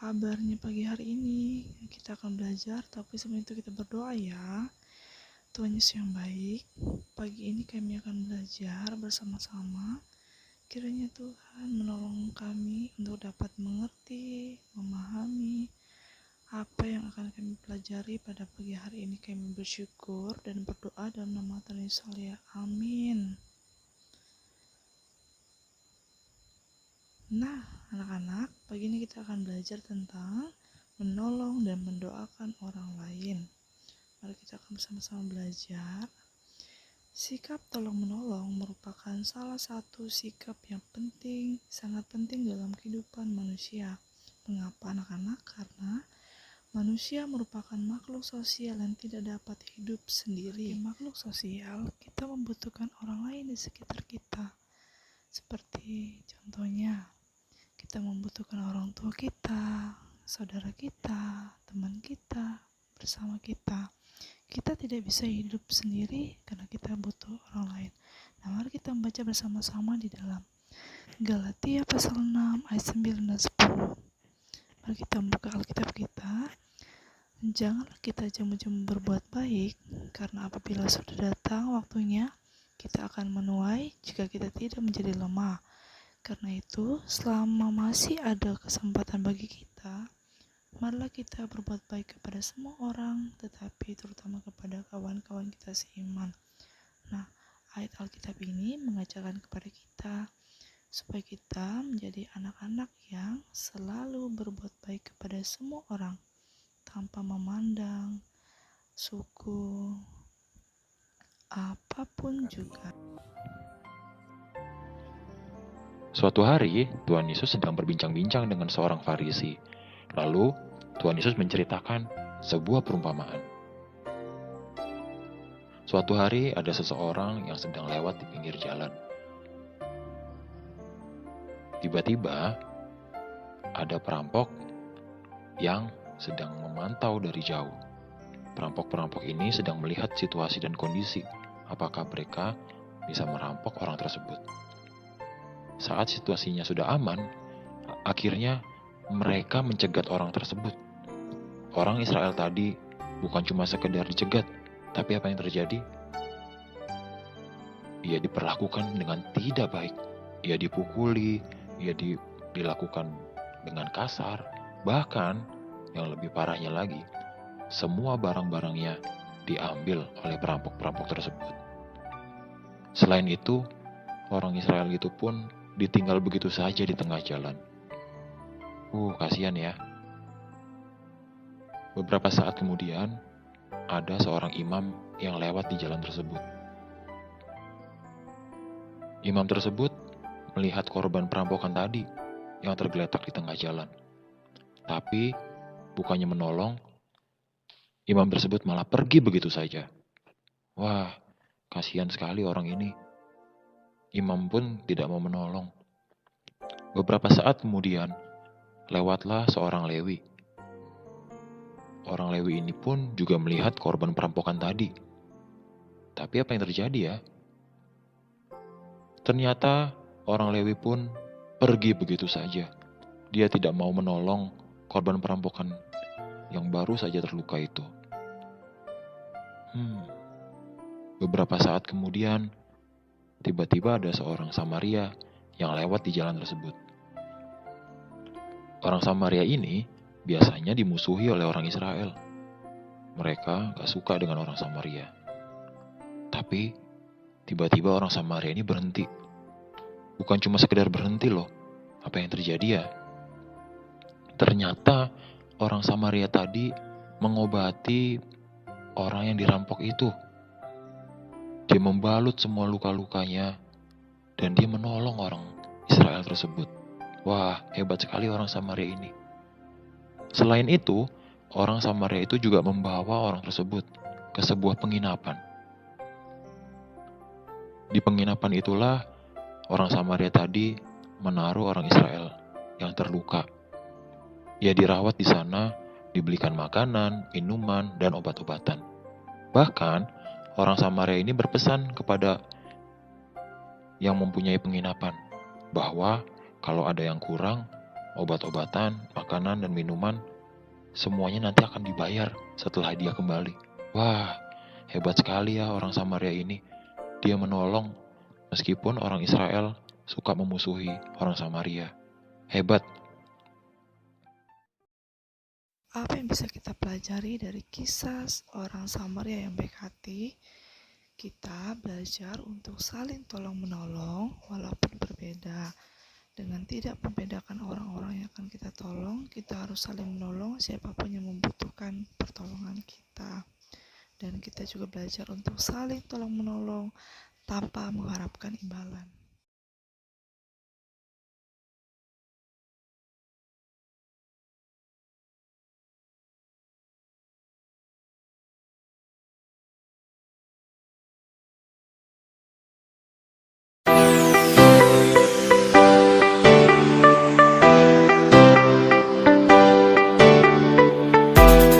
kabarnya pagi hari ini? Kita akan belajar, tapi sebelum itu kita berdoa ya. Tuhan Yesus yang baik, pagi ini kami akan belajar bersama-sama. Kiranya Tuhan menolong kami untuk dapat mengerti, memahami apa yang akan kami pelajari pada pagi hari ini. Kami bersyukur dan berdoa dalam nama Tuhan Yesus. Amin. Nah, anak-anak, pagi ini kita akan belajar tentang menolong dan mendoakan orang lain. Mari kita akan bersama-sama belajar. Sikap tolong-menolong merupakan salah satu sikap yang penting, sangat penting dalam kehidupan manusia. Mengapa anak-anak? Karena manusia merupakan makhluk sosial yang tidak dapat hidup sendiri. Sebagai makhluk sosial, kita membutuhkan orang lain di sekitar kita. Seperti contohnya, kita membutuhkan orang tua kita, saudara kita, teman kita, bersama kita. Kita tidak bisa hidup sendiri karena kita butuh orang lain. Nah, mari kita membaca bersama-sama di dalam Galatia pasal 6 ayat 9 dan 10. Mari kita membuka Alkitab kita. Janganlah kita jemu-jemu berbuat baik, karena apabila sudah datang waktunya, kita akan menuai jika kita tidak menjadi lemah. Karena itu, selama masih ada kesempatan bagi kita, marilah kita berbuat baik kepada semua orang, tetapi terutama kepada kawan-kawan kita seiman. Nah, ayat Alkitab ini mengajarkan kepada kita supaya kita menjadi anak-anak yang selalu berbuat baik kepada semua orang, tanpa memandang suku, apapun juga. Suatu hari, Tuhan Yesus sedang berbincang-bincang dengan seorang Farisi. Lalu, Tuhan Yesus menceritakan sebuah perumpamaan. Suatu hari, ada seseorang yang sedang lewat di pinggir jalan. Tiba-tiba, ada perampok yang sedang memantau dari jauh. Perampok-perampok ini sedang melihat situasi dan kondisi, apakah mereka bisa merampok orang tersebut. Saat situasinya sudah aman, akhirnya mereka mencegat orang tersebut. Orang Israel tadi bukan cuma sekedar dicegat, tapi apa yang terjadi? Ia diperlakukan dengan tidak baik. Ia dipukuli, ia dilakukan dengan kasar. Bahkan, yang lebih parahnya lagi, semua barang-barangnya diambil oleh perampok-perampok tersebut. Selain itu, orang Israel itu pun ditinggal begitu saja di tengah jalan. Kasihan ya. Beberapa saat kemudian, ada seorang imam yang lewat di jalan tersebut. Imam tersebut melihat korban perampokan tadi yang tergeletak di tengah jalan. Tapi, bukannya menolong, imam tersebut malah pergi begitu saja. Wah, kasihan sekali orang ini. Imam pun tidak mau menolong. Beberapa saat kemudian, lewatlah seorang Lewi. Orang Lewi ini pun juga melihat korban perampokan tadi. Tapi apa yang terjadi ya? Ternyata orang Lewi pun pergi begitu saja. Dia tidak mau menolong korban perampokan yang baru saja terluka itu. Beberapa saat kemudian, tiba-tiba ada seorang Samaria yang lewat di jalan tersebut. Orang Samaria ini biasanya dimusuhi oleh orang Israel. Mereka gak suka dengan orang Samaria. Tapi, tiba-tiba orang Samaria ini berhenti. Bukan cuma sekedar berhenti loh. Apa yang terjadi ya? Ternyata orang Samaria tadi mengobati orang yang dirampok itu. Dia membalut semua luka-lukanya dan dia menolong orang Israel tersebut. Wah, hebat sekali orang Samaria ini. Selain itu, orang Samaria itu juga membawa orang tersebut ke sebuah penginapan. Di penginapan itulah orang Samaria tadi menaruh orang Israel yang terluka. Ia dirawat di sana, dibelikan makanan, minuman, dan obat-obatan. Bahkan, orang Samaria ini berpesan kepada yang mempunyai penginapan bahwa kalau ada yang kurang, obat-obatan, makanan, dan minuman, semuanya nanti akan dibayar setelah dia kembali. Wah, hebat sekali ya orang Samaria ini. Dia menolong meskipun orang Israel suka memusuhi orang Samaria. Hebat. Apa yang bisa kita pelajari dari kisah orang Samaria yang baik hati? Kita belajar untuk saling tolong-menolong walaupun berbeda. Dengan tidak membedakan orang-orang yang akan kita tolong, kita harus saling menolong siapapun yang membutuhkan pertolongan kita. Dan kita juga belajar untuk saling tolong-menolong tanpa mengharapkan imbalan.